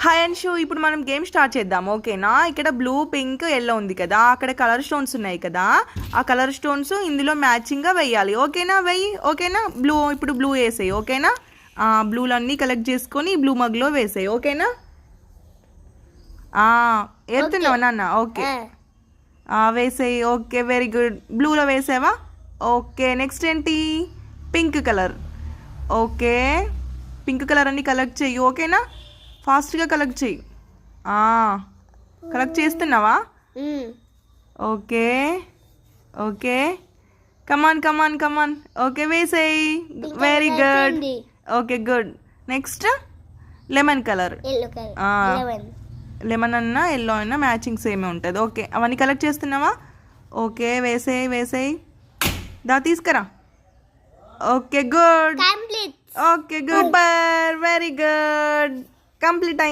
Hi Anshu, ఇప్పుడు మనం game start చేద్దాం. ఓకేనా? ఇక్కడ బ్లూ, పింక్, ఎల్లో ఉంది కదా, అక్కడ కలర్ స్టోన్స్ ఉన్నాయి కదా, ఆ కలర్ స్టోన్స్ ఇందులో మ్యాచింగ్గా వేయాలి. ఓకేనా? వెయ్యి. ఓకేనా? ఇప్పుడు బ్లూ వేసేయి. ఓకేనా? బ్లూలు అన్నీ కలెక్ట్ చేసుకొని బ్లూ మగ్లో వేసేయి. ఓకేనా? ఏరుతున్నావా నాన్న? ఓకే, వేసేయి. Okay, very good. బ్లూలో వేసావా? ఓకే, నెక్స్ట్ ఏంటి? Pink colour. Okay, pink colour అన్ని కలెక్ట్ చెయ్యి. ఓకేనా? ఫాస్ట్గా కలెక్ట్ చెయ్యి. కలెక్ట్ చేస్తున్నావా? Okay okay, come on come on come on. Okay, వేసేయి. Very good. Okay, good. Next lemon colour. Lemon అన్నా ఎల్లో అయినా మ్యాచింగ్ సేమే ఉంటుంది. ఓకే, అవన్నీ కలెక్ట్ చేస్తున్నావా? ఓకే, వేసేయి వేసేయి. తీసుకురా. Okay, good. Okay, good. Very good. Complete అయింది.